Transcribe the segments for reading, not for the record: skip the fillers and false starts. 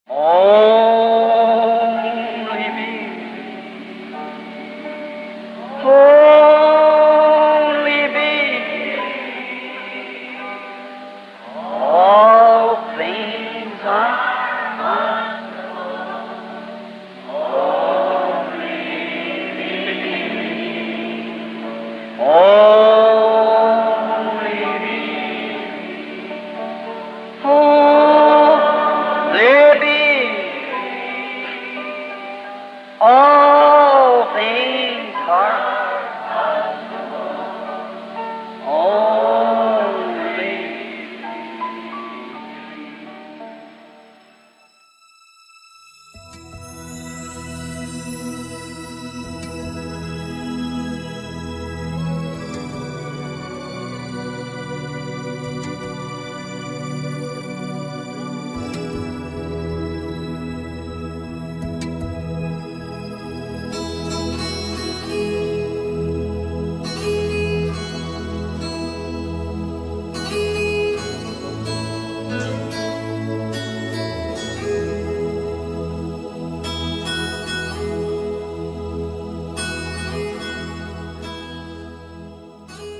Only me, only me. All things are only me, only me. All things are only.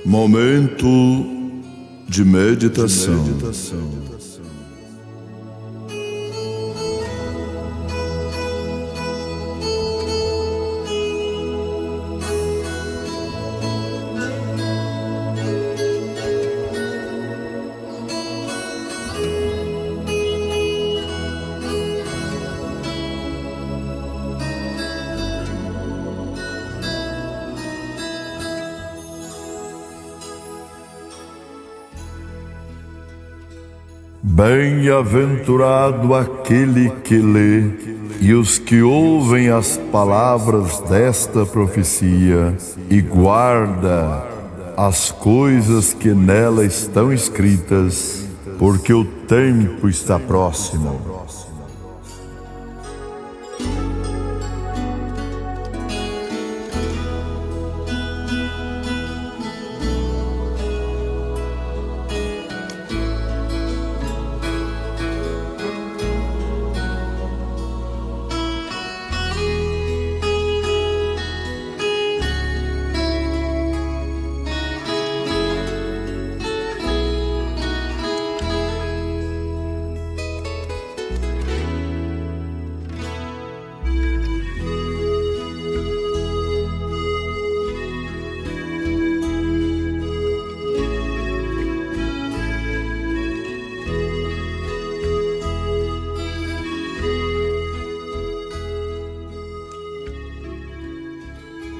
Momento de meditação. Bem-aventurado aquele que lê e os que ouvem as palavras desta profecia e guarda as coisas que nela estão escritas, porque o tempo está próximo.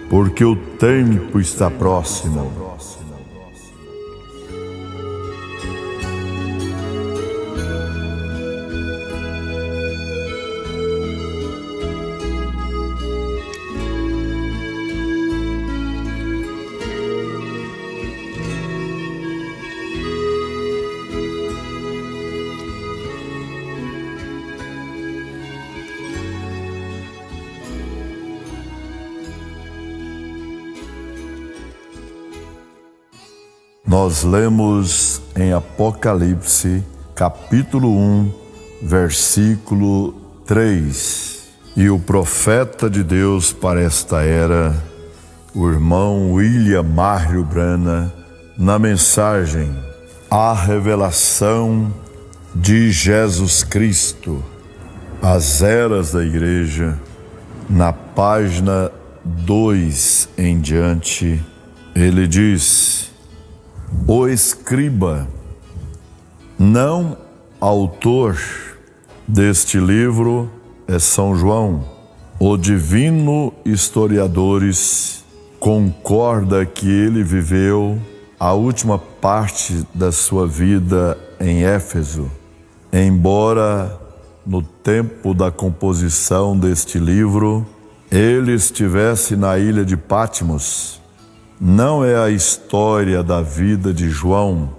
Porque o tempo está próximo. Nós lemos em Apocalipse, capítulo 1, versículo 3. E o profeta de Deus para esta era, o irmão William Marrio Branham, na mensagem A Revelação de Jesus Cristo, as eras da igreja, na página 2 em diante, ele diz: o escriba, não autor deste livro, é São João. O divino historiadores concorda que ele viveu a última parte da sua vida em Éfeso, embora no tempo da composição deste livro ele estivesse na ilha de Patmos. Não é a história da vida de João,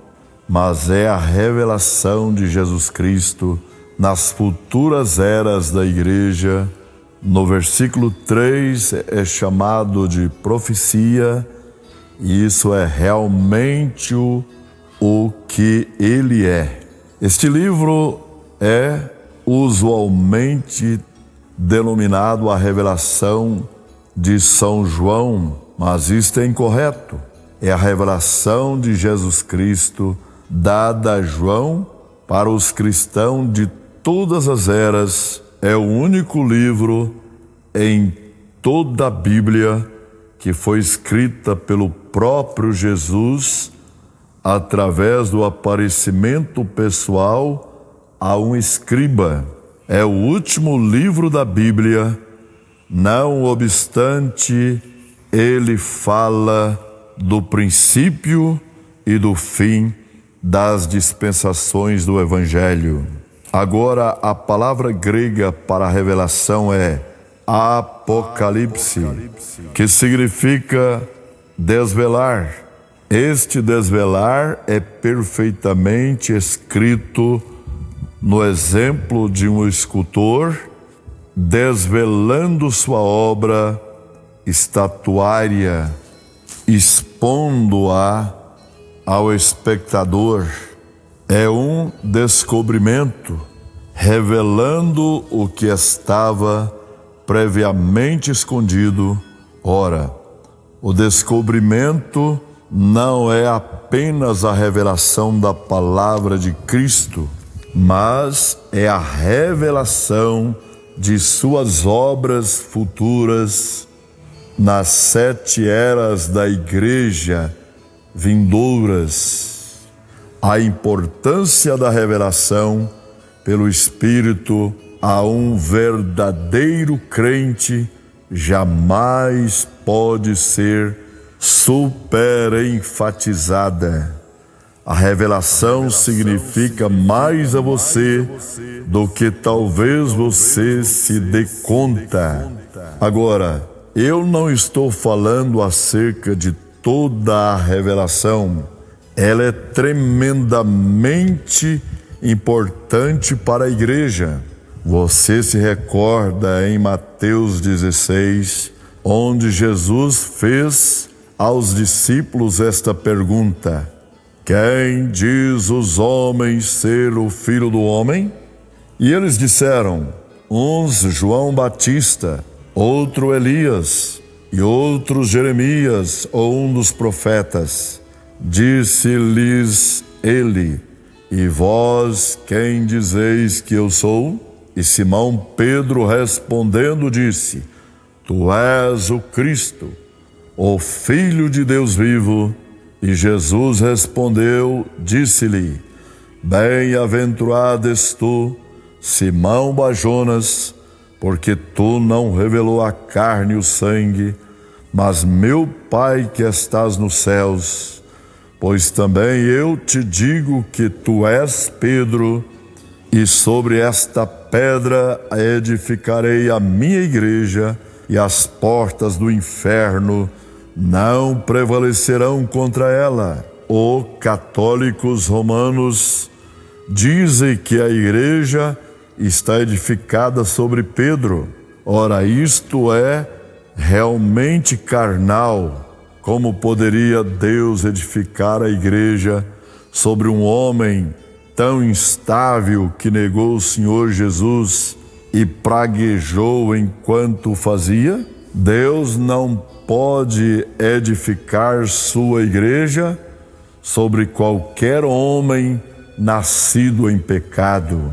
mas é a revelação de Jesus Cristo nas futuras eras da igreja. No versículo 3 é chamado de profecia, e isso é realmente o que ele é. Este livro é usualmente denominado a revelação de São João, mas isto é incorreto. É a revelação de Jesus Cristo dada a João para os cristãos de todas as eras. É o único livro em toda a Bíblia que foi escrita pelo próprio Jesus através do aparecimento pessoal a um escriba. É o último livro da Bíblia, não obstante, ele fala do princípio e do fim das dispensações do Evangelho. Agora, a palavra grega para revelação é Apocalipse, que significa desvelar. Este desvelar é perfeitamente escrito no exemplo de um escultor desvelando sua obra estatuária, expondo-a ao espectador. É um descobrimento, revelando o que estava previamente escondido. Ora, o descobrimento não é apenas a revelação da palavra de Cristo, mas é a revelação de suas obras futuras nas 7 eras da Igreja vindouras. A importância da revelação pelo Espírito a um verdadeiro crente jamais pode ser superenfatizada. A revelação significa mais a você do que talvez você se dê conta. Agora, eu não estou falando acerca de toda a revelação. Ela é tremendamente importante para a igreja. Você se recorda em Mateus 16, onde Jesus fez aos discípulos esta pergunta: quem diz os homens ser o Filho do Homem? E eles disseram, uns João Batista, outro Elias, e outros Jeremias ou um dos profetas. Disse-lhes ele, e vós quem dizeis que eu sou? E Simão Pedro respondendo disse, tu és o Cristo, o Filho de Deus vivo. E Jesus respondeu, disse-lhe, bem-aventurado és tu, Simão Bajonas, porque tu não revelou a carne e o sangue, mas meu Pai que estás nos céus. Pois também eu te digo que tu és Pedro, e sobre esta pedra edificarei a minha igreja, e as portas do inferno não prevalecerão contra ela. Os católicos romanos dizem que a igreja está edificada sobre Pedro. Ora, isto é realmente carnal. Como poderia Deus edificar a igreja sobre um homem tão instável que negou o Senhor Jesus e praguejou enquanto o fazia? Deus não pode edificar sua igreja sobre qualquer homem nascido em pecado.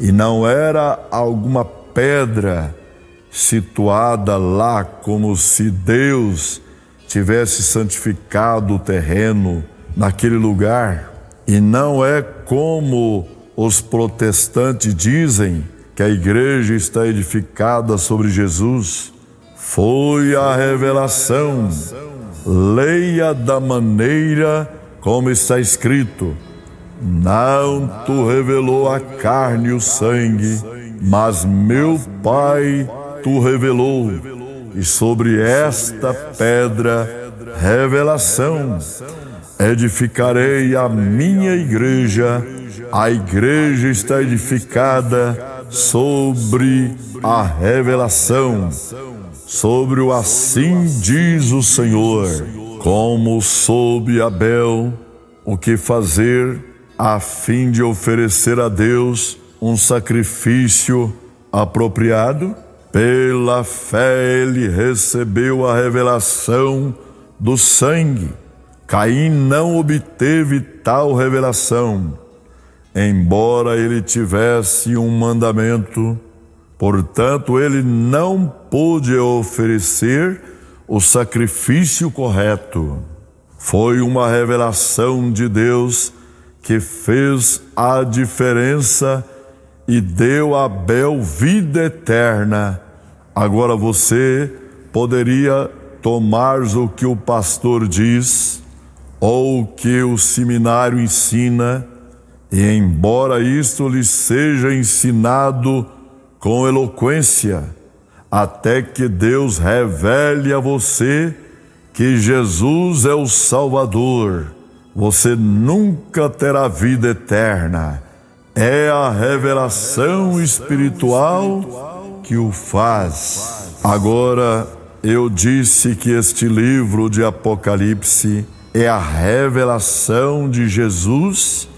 E não era alguma pedra situada lá como se Deus tivesse santificado o terreno naquele lugar. E não é como os protestantes dizem que a igreja está edificada sobre Jesus. Foi a revelação. Leia da maneira como está escrito. Não tu revelou a carne e o sangue, mas meu Pai tu revelou. E sobre esta pedra, revelação, edificarei a minha igreja. A igreja está edificada sobre a revelação, sobre o assim diz o Senhor. Como soube Abel o que fazer a fim de oferecer a Deus um sacrifício apropriado. Pela fé ele recebeu a revelação do sangue. Caim não obteve tal revelação, embora ele tivesse um mandamento. Portanto, ele não pôde oferecer o sacrifício correto. Foi uma revelação de Deus que fez a diferença e deu a Abel vida eterna. Agora você poderia tomar o que o pastor diz ou o que o seminário ensina, e embora isto lhe seja ensinado com eloquência, até que Deus revele a você que Jesus é o Salvador, você nunca terá vida eterna. É a revelação espiritual que o faz. Agora, eu disse que este livro de Apocalipse é a revelação de Jesus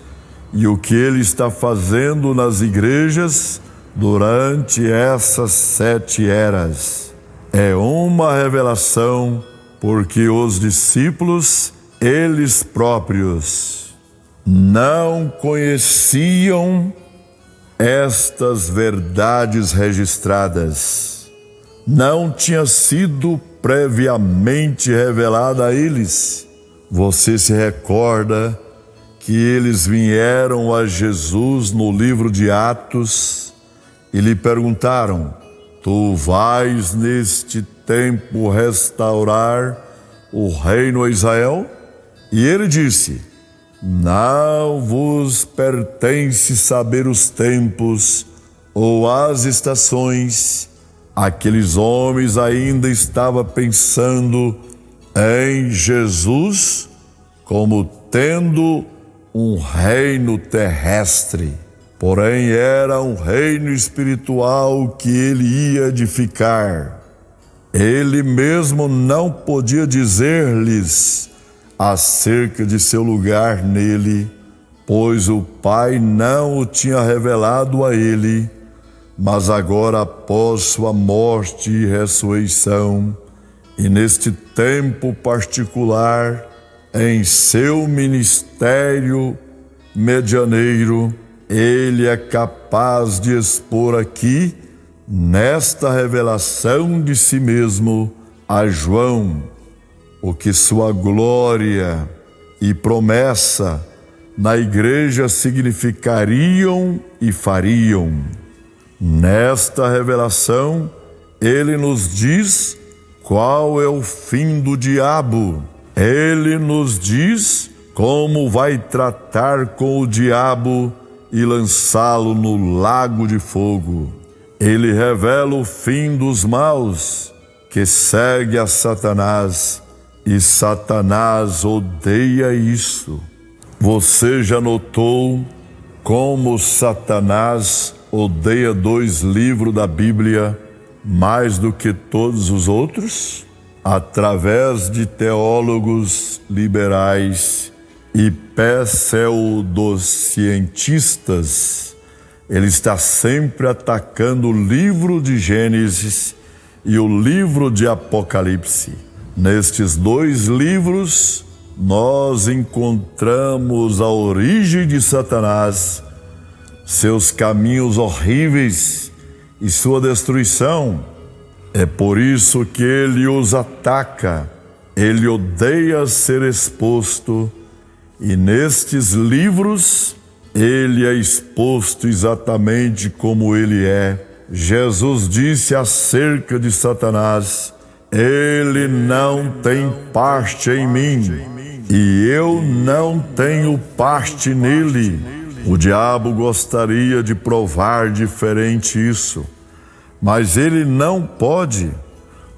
e o que ele está fazendo nas igrejas durante essas 7 eras. É uma revelação porque os discípulos, eles próprios, não conheciam estas verdades registradas. Não tinha sido previamente revelada a eles. Você se recorda que eles vieram a Jesus no livro de Atos e lhe perguntaram: tu vais neste tempo restaurar o reino a Israel? E ele disse: não vos pertence saber os tempos ou as estações. Aqueles homens ainda estavam pensando em Jesus como tendo um reino terrestre, porém era um reino espiritual que ele ia edificar. Ele mesmo não podia dizer-lhes acerca de seu lugar nele, pois o Pai não o tinha revelado a ele, mas agora, após sua morte e ressurreição, e neste tempo particular, em seu ministério medianeiro, ele é capaz de expor aqui, nesta revelação de si mesmo, a João, o que sua glória e promessa na igreja significariam e fariam. Nesta revelação, ele nos diz qual é o fim do diabo. Ele nos diz como vai tratar com o diabo e lançá-lo no lago de fogo. Ele revela o fim dos maus, que segue a Satanás, e Satanás odeia isso. Você já notou como Satanás odeia 2 livros da Bíblia mais do que todos os outros? Através de teólogos liberais e pseudocientistas, ele está sempre atacando o livro de Gênesis e o livro de Apocalipse. Nestes 2 livros, nós encontramos a origem de Satanás, seus caminhos horríveis e sua destruição. É por isso que ele os ataca, ele odeia ser exposto, e nestes livros ele é exposto exatamente como ele é. Jesus disse acerca de Satanás: ele não tem parte em mim, e eu não tenho parte nele. O diabo gostaria de provar diferente isso, mas ele não pode.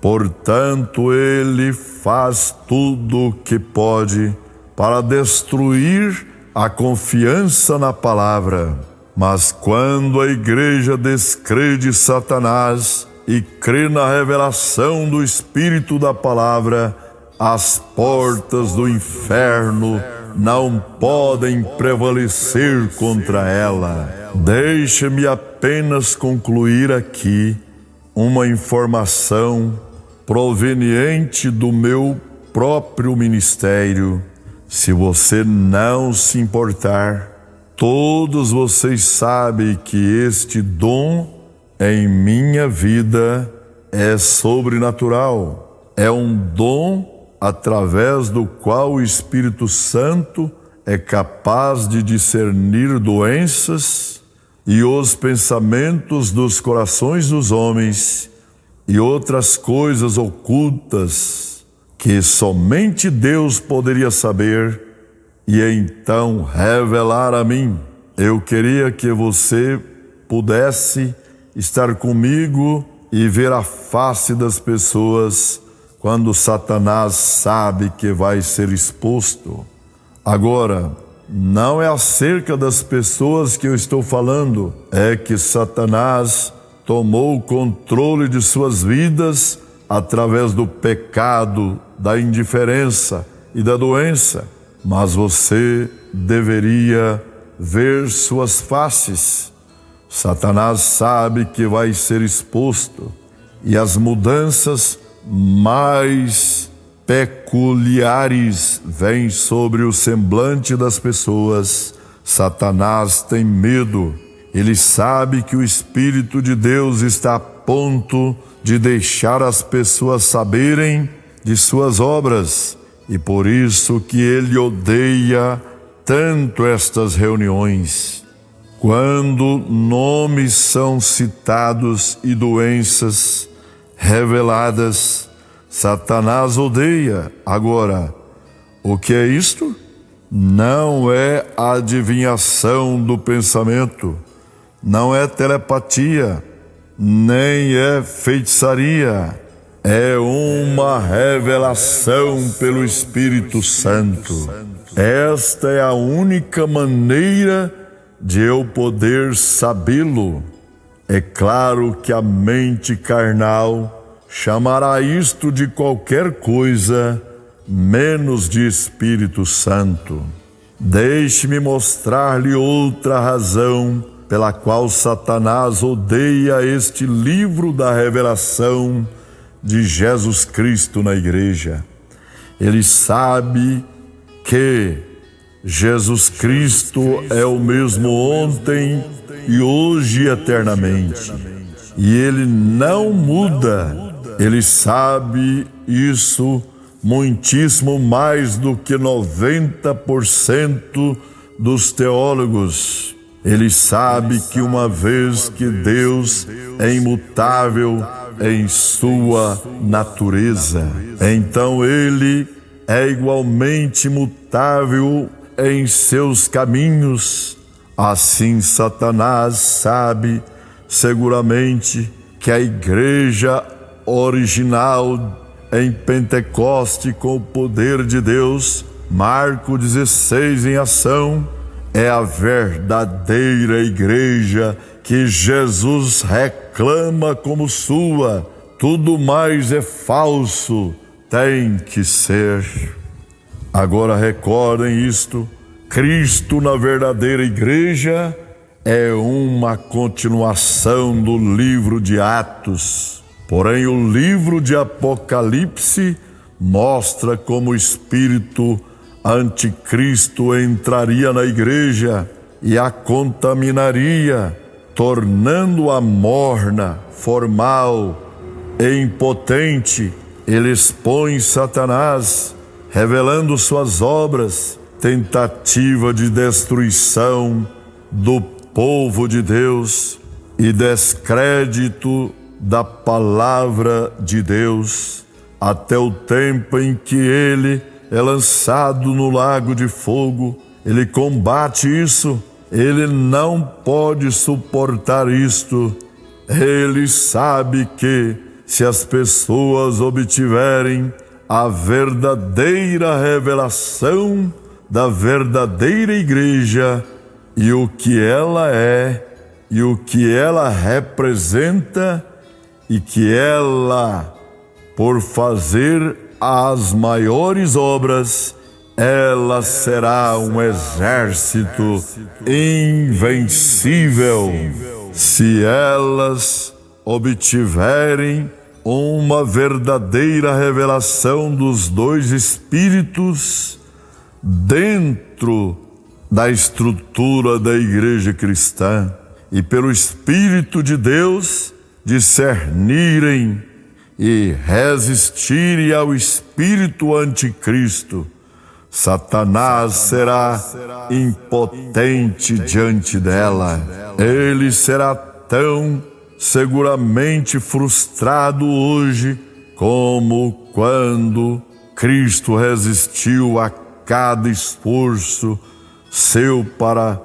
Portanto, ele faz tudo o que pode para destruir a confiança na palavra. Mas quando a igreja descrê de Satanás e crê na revelação do Espírito da palavra, as portas do inferno não podem prevalecer contra ela. Deixe-me apenas concluir aqui uma informação proveniente do meu próprio ministério. Se você não se importar, todos vocês sabem que este dom em minha vida é sobrenatural. É um dom através do qual o Espírito Santo é capaz de discernir doenças e os pensamentos dos corações dos homens e outras coisas ocultas que somente Deus poderia saber e então revelar a mim. Eu queria que você pudesse estar comigo e ver a face das pessoas quando Satanás sabe que vai ser exposto. Agora, não é acerca das pessoas que eu estou falando, é que Satanás tomou o controle de suas vidas através do pecado, da indiferença e da doença. Mas você deveria ver suas faces. Satanás sabe que vai ser exposto e as mudanças mais peculiares vêm sobre o semblante das pessoas. Satanás tem medo. Ele sabe que o Espírito de Deus está a ponto de deixar as pessoas saberem de suas obras, e por isso que ele odeia tanto estas reuniões. Quando nomes são citados e doenças reveladas, Satanás odeia. Agora, o que é isto? Não é adivinhação do pensamento, não é telepatia, nem é feitiçaria, é uma revelação pelo Espírito Santo. Esta é a única maneira de eu poder sabê-lo. É claro que a mente carnal chamará isto de qualquer coisa, menos de Espírito Santo. Deixe-me mostrar-lhe outra razão pela qual Satanás odeia este livro da revelação de Jesus Cristo na igreja. Ele sabe que Jesus Cristo é o mesmo ontem e hoje eternamente. E ele não muda. Ele sabe isso muitíssimo mais do que 90% dos teólogos. Ele sabe que uma vez que Deus é imutável em sua natureza, então ele é igualmente mutável em seus caminhos. Assim, Satanás sabe seguramente que a igreja original em Pentecoste com o poder de Deus, Marcos 16 em ação, é a verdadeira igreja que Jesus reclama como sua. Tudo mais é falso, tem que ser. Agora recordem isto: Cristo na verdadeira igreja é uma continuação do livro de Atos. Porém, o livro de Apocalipse mostra como o espírito anticristo entraria na igreja e a contaminaria, tornando-a morna, formal e impotente. Ele expõe Satanás, revelando suas obras, tentativa de destruição do povo de Deus e descrédito da palavra de Deus, até o tempo em que ele é lançado no lago de fogo. Ele combate isso, ele não pode suportar isto. Ele sabe que, se as pessoas obtiverem a verdadeira revelação da verdadeira igreja e o que ela é e o que ela representa, e que ela, por fazer as maiores obras ela será um exército invencível se elas obtiverem uma verdadeira revelação dos dois Espíritos dentro da estrutura da Igreja cristã e pelo Espírito de Deus discernirem e resistirem ao espírito anticristo. Satanás será impotente diante dela. Ele será tão seguramente frustrado hoje como quando Cristo resistiu a cada esforço seu para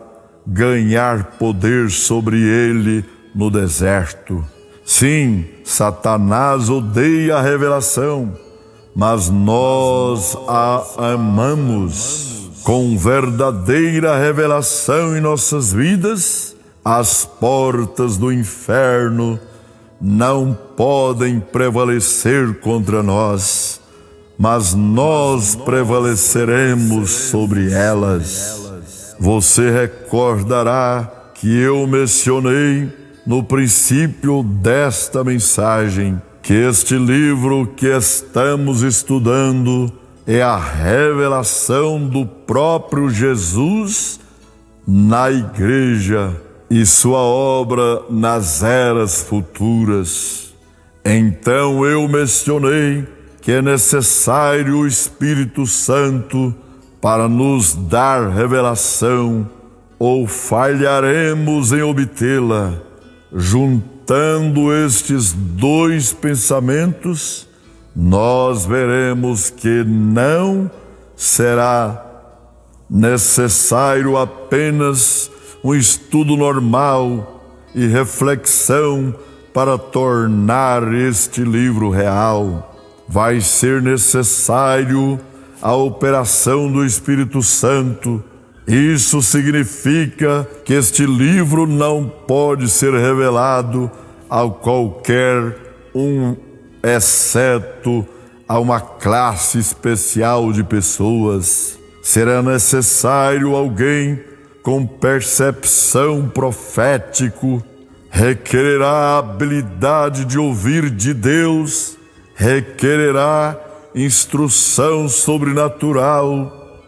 ganhar poder sobre ele no deserto. Sim, Satanás odeia a revelação, mas nós a amamos. Com verdadeira revelação em nossas vidas, as portas do inferno não podem prevalecer contra nós, mas nós prevaleceremos sobre elas. Você recordará que eu mencionei no princípio desta mensagem que este livro que estamos estudando é a revelação do próprio Jesus na Igreja e sua obra nas eras futuras. Então eu mencionei que é necessário o Espírito Santo para nos dar revelação, ou falharemos em obtê-la. Juntando estes dois pensamentos, nós veremos que não será necessário apenas um estudo normal e reflexão para tornar este livro real. Vai ser necessário a operação do Espírito Santo. Isso significa que este livro não pode ser revelado a qualquer um, exceto a uma classe especial de pessoas. Será necessário alguém com percepção profético, requererá a habilidade de ouvir de Deus, requererá instrução sobrenatural,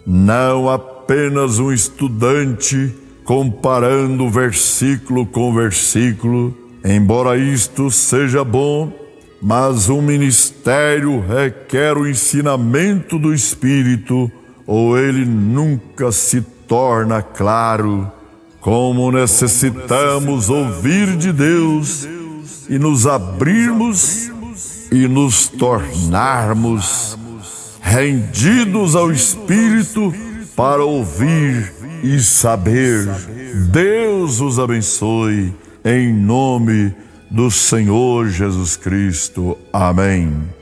não apenas um estudante comparando versículo com versículo, embora isto seja bom, mas um ministério requer o ensinamento do Espírito, ou ele nunca se torna claro. Como necessitamos ouvir de Deus e nos abrirmos e nos tornarmos rendidos ao Espírito para ouvir e saber. Deus os abençoe, em nome do Senhor Jesus Cristo. Amém.